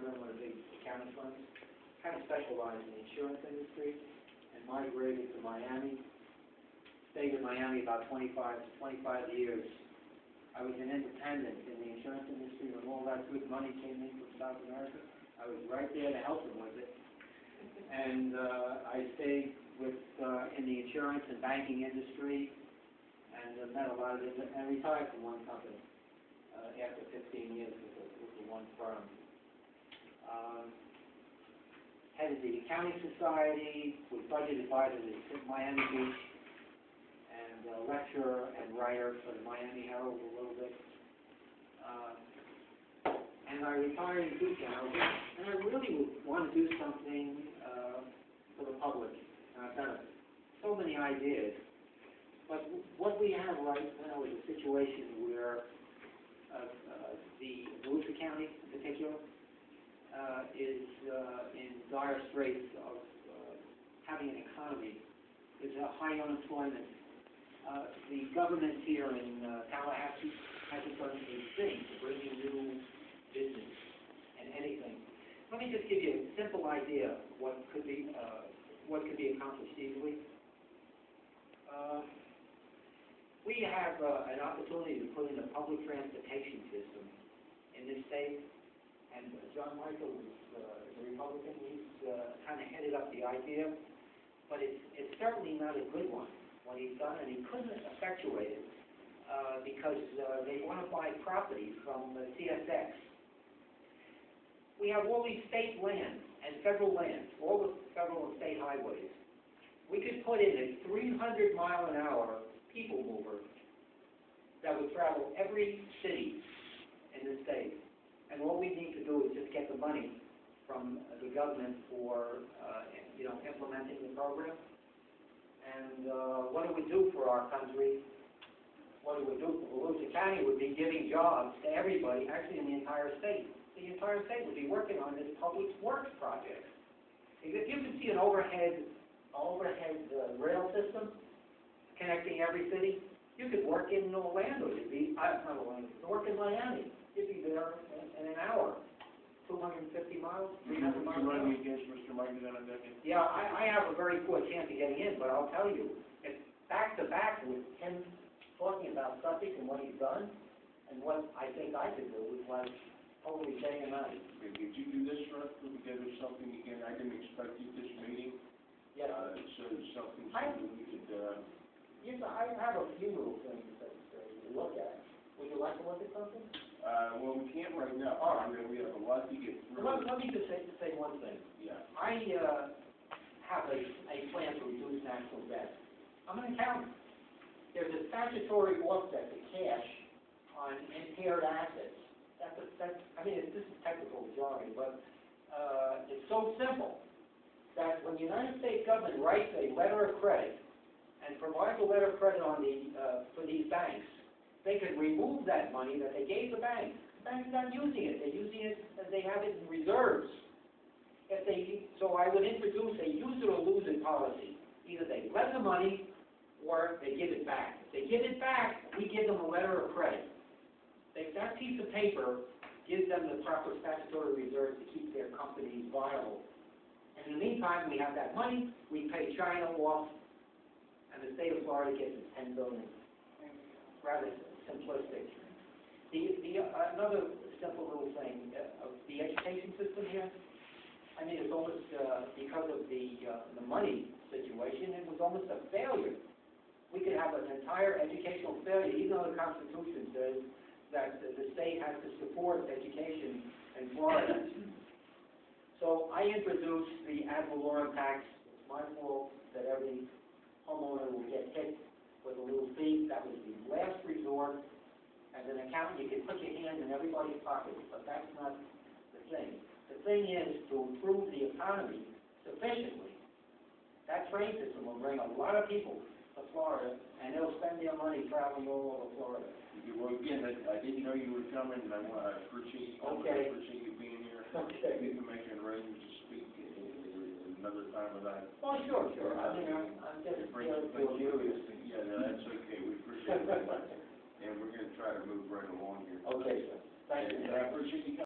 of one of the big accounting firms, kind of specialized in the insurance industry, and migrated to Miami. Stayed in Miami about 25 years. I was an independent in the insurance industry when all that good money came in from South America. I was right there to help them with it. And I stayed in the insurance and banking industry and met a lot of them, and retired from one company after 15 years with the one firm. Headed the accounting society, was budget advisor at Miami Beach, and lecturer and writer for the Miami Herald a little bit. And I retired in 2000, and I really want to do something for the public. And I've got so many ideas, but what we have right now is a situation where the Volusia County in particular is in dire straits of having an economy. There's a high unemployment. The government here in Tallahassee hasn't done a thing to bring in new business and anything. Let me just give you a simple idea of what could be accomplished easily. We have an opportunity to put in a public transportation system in this state, and John Michael is a Republican. He's kind of headed up the idea, but it's certainly not a good one, what he's done, and he couldn't effectuate it because they want to buy property from CSX. We have all these state lands and federal lands, all the federal and state highways. We could put in a 300-mile-an-hour people mover that would travel every city in the state. And all we need to do is just get the money from the government for, implementing the program. And what it would do for our country, what it would do for Volusia County would be giving jobs to everybody, actually in the entire state. The entire state would be working on this public works project. If you could see an overhead rail system connecting every city, you could work in Orlando. You'd be not Orlando. You could work in Miami. You'd be there in an hour. 250 miles, 300 miles. You're running against Mr. Mike Zanadek? Yeah, I have a very poor chance of getting in, but I'll tell you, it's back to back with him talking about Suffolk and what he's done, and what I think I could do is like totally day and night. Okay, did you do this, Russ? Put together something again? I didn't expect you this meeting. Yes. So something we could. Yes, I have a few little things that to look at. Would you like to look at something? Well, we can't right now. I mean, we have a lot to get through. Let me just say one thing. Yeah. I have a plan to reduce national debt. I'm an accountant. There's a statutory offset to cash on impaired assets. This is technical jargon, but it's so simple that when the United States government writes a letter of credit and provides a letter of credit on for these banks, they can remove that money that they gave the bank. The bank's not using it. They're using it as they have it in reserves. So I would introduce a use it or lose it policy. Either they lend the money or they give it back. If they give it back, we give them a letter of credit. That piece of paper gives them the proper statutory reserves to keep their companies viable. And in the meantime, we have that money, we pay China off, and the state of Florida gets its $10 billion. Rather simplistic. Another simple little thing, the education system here, it's almost, because of the money situation, it was almost a failure. We could have an entire educational failure, even though the Constitution says that the state has to support education in Florida. So I introduced the ad valorem tax. It's my fault that every homeowner will get hit with a little fee. That was the last resort. As an accountant, you can put your hand in everybody's pocket, but that's not the thing. The thing is to improve the economy sufficiently. That train system will bring a lot of people to Florida, and they'll spend their money traveling all over Florida. Well, again, I didn't know you were coming, and I appreciate you coming. Okay. I appreciate you being here. Okay. We can make an arrangement to speak another time with that. Oh, sure. I'm just curious. Yeah, no, that's okay. We appreciate it. And we're going to try to move right along here. Okay, sir. Thank you. And I appreciate you coming.